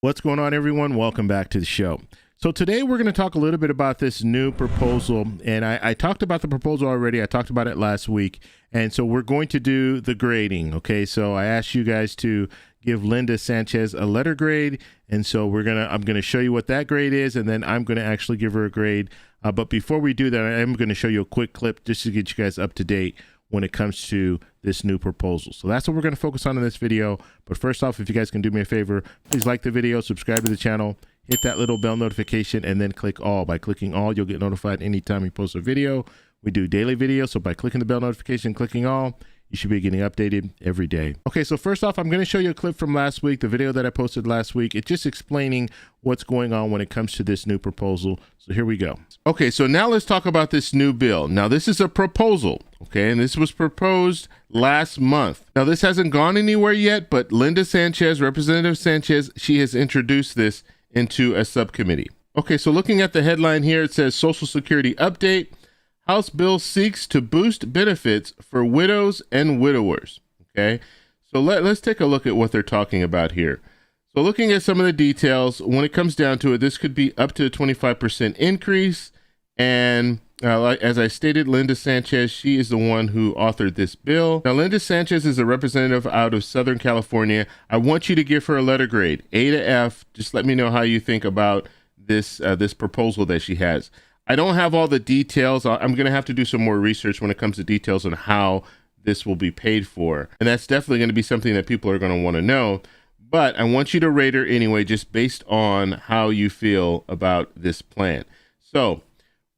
What's going on, everyone? Welcome back to the show. So today we're going to talk a little bit about this new proposal, and I talked about the proposal already. I talked about it last week, and so we're going to do the grading. Okay, so I asked you guys to give Linda Sanchez a letter grade, and so I'm going to show you what that grade is, and then I'm going to actually give her a grade. But before we do that, I am going to show you a quick clip just to get you guys up to date when it comes to this new proposal. So that's what we're going to focus on in this video. But first off, if you guys can do me a favor, please like the video, subscribe to the channel, hit that little bell notification, and then click all. By clicking all, you'll get notified anytime we post a video. We do daily videos, so by clicking the bell notification, clicking all, you should be getting updated every day. Okay, so first off, I'm going to show you a clip from last week, the video that I posted last week. It's just explaining what's going on when it comes to this new proposal. So here we go. Okay, so now let's talk about this new bill. Now, this is a proposal, okay, and this was proposed last month. Now, this hasn't gone anywhere yet, but Linda Sanchez, Representative Sanchez, she has introduced this into a subcommittee. Okay, so looking at the headline here, it says Social Security Update. House bill seeks to boost benefits for widows and widowers. Okay, so let's take a look at what they're talking about here. So looking at some of the details, when it comes down to it, this could be up to a 25% increase. And as I stated, Linda Sanchez, she is the one who authored this bill. Now, Linda Sanchez is a representative out of Southern California. I want you to give her a letter grade, A to F. Just let me know how you think about this proposal that she has. I don't have all the details. I'm going to have to do some more research when it comes to details on how this will be paid for. And that's definitely going to be something that people are going to want to know. But I want you to rate her anyway, just based on how you feel about this plan. So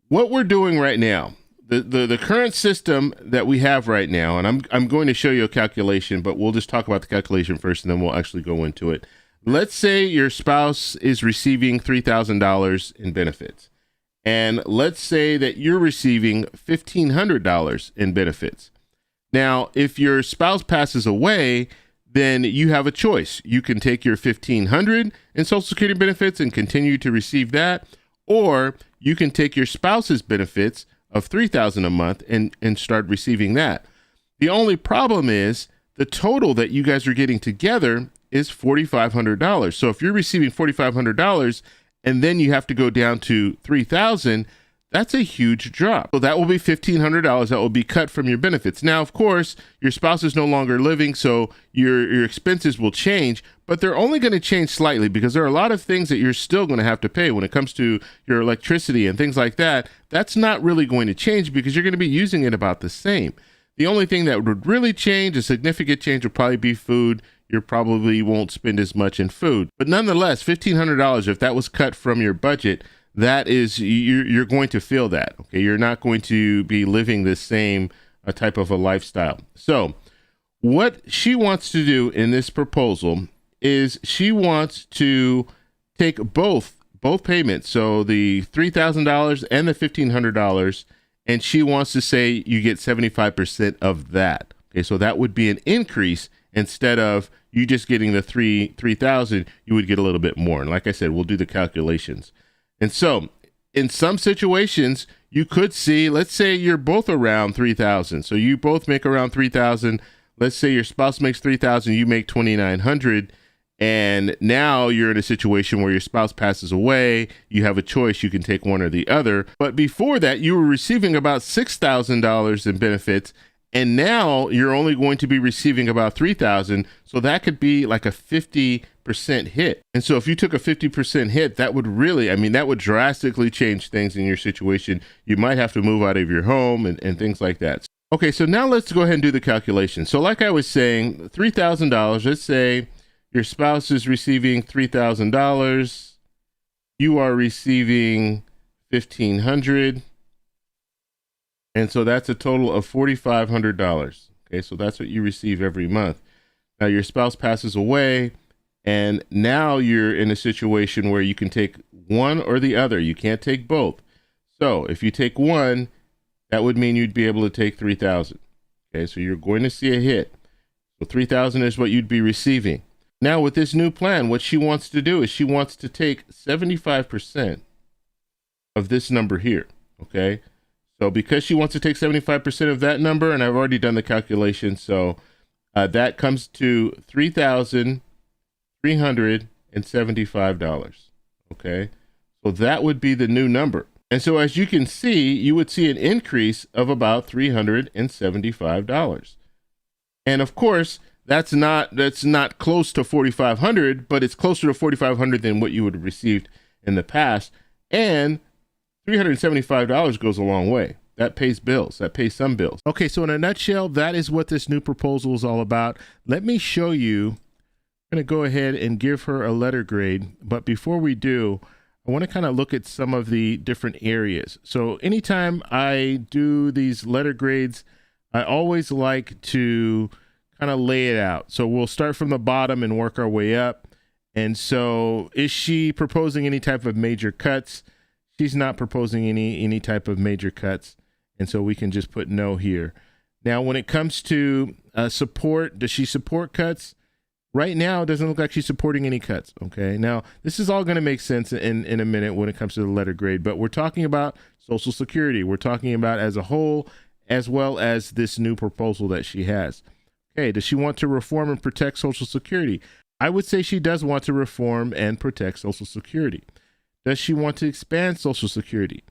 what we're doing right now, the current system that we have right now, and I'm going to show you a calculation, but we'll just talk about the calculation first, and then we'll actually go into it. Let's say your spouse is receiving $3,000 in benefits. And let's say that you're receiving $1,500 in benefits. Now, if your spouse passes away, then you have a choice. You can take your $1,500 in Social Security benefits and continue to receive that, or you can take your spouse's benefits of $3,000 a month and start receiving that. The only problem is the total that you guys are getting together is $4,500. So if you're receiving $4,500, and then you have to go down to $3,000, that's a huge drop. So that will be $1,500 that will be cut from your benefits. Now, of course, your spouse is no longer living, so your expenses will change, but they're only going to change slightly because there are a lot of things that you're still going to have to pay when it comes to your electricity and things like that. That's not really going to change because you're going to be using it about the same. The only thing that would really change, a significant change, would probably be food. You probably won't spend as much in food. But nonetheless, $1,500, if that was cut from your budget, that is, you're going to feel that. Okay, you're not going to be living the same type of a lifestyle. So what she wants to do in this proposal is she wants to take both payments, so the $3,000 and the $1,500, and she wants to say you get 75% of that. Okay, so that would be an increase. Instead of you just getting the $3,000, you would get a little bit more. And like I said, we'll do the calculations. And so in some situations, you could see, let's say you're both around $3,000. So you both make around $3,000. Let's say your spouse makes $3,000, you make $2,900. And now you're in a situation where your spouse passes away. You have a choice. You can take one or the other. But before that, you were receiving about $6,000 in benefits. And now you're only going to be receiving about $3,000. So that could be like a 50% hit. And so if you took a 50% hit, that would really, that would drastically change things in your situation. You might have to move out of your home and things like that. Okay, so now let's go ahead and do the calculation. So like I was saying, $3,000, let's say your spouse is receiving $3,000. You are receiving $1,500. And so that's a total of $4,500. Okay, so that's what you receive every month. Now your spouse passes away, and now you're in a situation where you can take one or the other. You can't take both. So if you take one, that would mean you'd be able to take $3,000. Okay, so you're going to see a hit. So $3,000 is what you'd be receiving. Now with this new plan, what she wants to do is she wants to take 75% of this number here. Okay. So because she wants to take 75% of that number, and I've already done the calculation, so that comes to $3,300 $375. Okay, so that would be the new number. And so as you can see, you would see an increase of about $375. And of course, that's not close to $4,500, but it's closer to $4,500 than what you would have received in the past. And $375 goes a long way. That pays bills. That pays some bills. Okay, so in a nutshell, that is what this new proposal is all about. Let me show you. I'm going to go ahead and give her a letter grade. But before we do, I want to kind of look at some of the different areas. So anytime I do these letter grades, I always like to kind of lay it out. So we'll start from the bottom and work our way up. And so is she proposing any type of major cuts? She's not proposing any type of major cuts. And so we can just put no here. Now, when it comes to support, does she support cuts? Right now, it doesn't look like she's supporting any cuts. Okay. Now, this is all going to make sense in a minute when it comes to the letter grade, but we're talking about Social Security. We're talking about as a whole, as well as this new proposal that she has. Okay. Does she want to reform and protect Social Security? I would say she does want to reform and protect Social Security. Does she want to expand Social Security?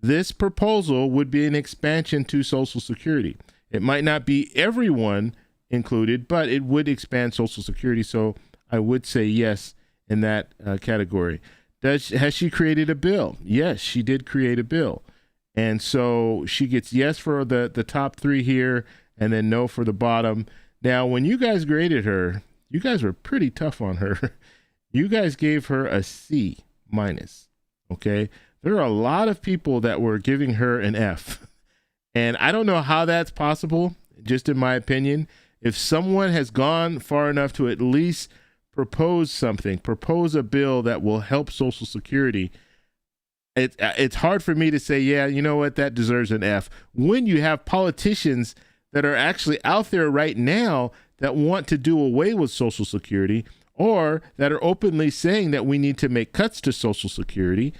This proposal would be an expansion to Social Security. It might not be everyone included, but it would expand Social Security. So I would say yes in that category. Has she created a bill? Yes, she did create a bill. And so she gets yes for the top three here and then no for the bottom. Now, when you guys graded her, you guys were pretty tough on her. You guys gave her a C minus. Okay. There are a lot of people that were giving her an F. And I don't know how that's possible, just in my opinion. If someone has gone far enough to at least propose something, propose a bill that will help Social Security, it's hard for me to say, yeah, you know what, that deserves an F. When you have politicians that are actually out there right now that want to do away with Social Security, or that are openly saying that we need to make cuts to Social Security,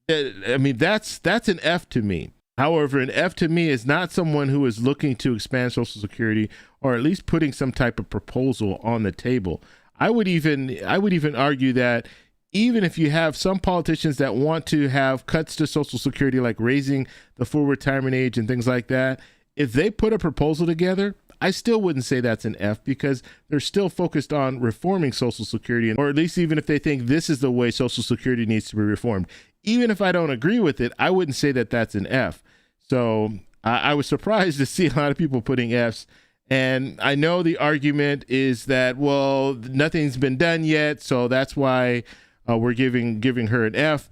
I mean, that's an F to me. However, an F to me is not someone who is looking to expand Social Security or at least putting some type of proposal on the table. I would even argue that even if you have some politicians that want to have cuts to Social Security, like raising the full retirement age and things like that, if they put a proposal together, I still wouldn't say that's an F, because they're still focused on reforming Social Security, or at least even if they think this is the way Social Security needs to be reformed. Even if I don't agree with it, I wouldn't say that that's an F. So I was surprised to see a lot of people putting Fs. And I know the argument is that, well, nothing's been done yet, so that's why we're giving her an F.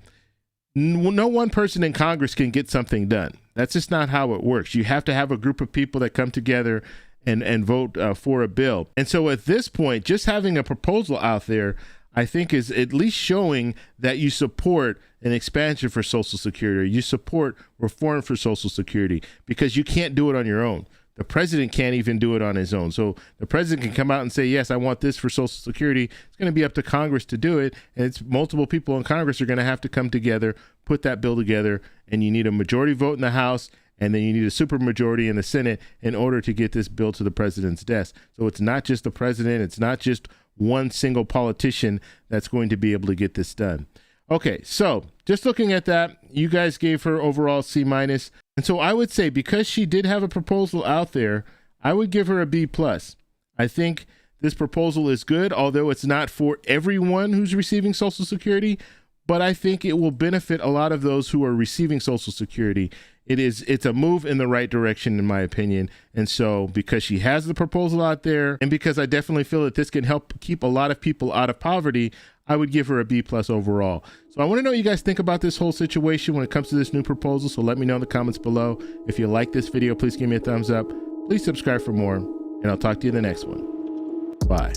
No one person in Congress can get something done. That's just not how it works. You have to have a group of people that come together and vote for a bill. And so at this point, just having a proposal out there, I think, is at least showing that you support an expansion for Social Security, or you support reform for Social Security, because you can't do it on your own. The president can't even do it on his own. So the president can come out and say, yes, I want this for Social Security. It's going to be up to Congress to do it. And it's multiple people in Congress are going to have to come together, put that bill together, and you need a majority vote in the House, and then you need a supermajority in the Senate in order to get this bill to the president's desk. So it's not just the president. It's not just one single politician that's going to be able to get this done. Okay, so just looking at that, you guys gave her overall C minus. And so I would say, because she did have a proposal out there, I would give her a B plus. I think this proposal is good, although it's not for everyone who's receiving Social Security, but I think it will benefit a lot of those who are receiving Social Security. It's a move in the right direction, in my opinion. And so because she has the proposal out there, and because I definitely feel that this can help keep a lot of people out of poverty, I would give her a B plus overall. So I want to know what you guys think about this whole situation when it comes to this new proposal. So let me know in the comments below. If you like this video, please give me a thumbs up. Please subscribe for more, and I'll talk to you in the next one. Bye.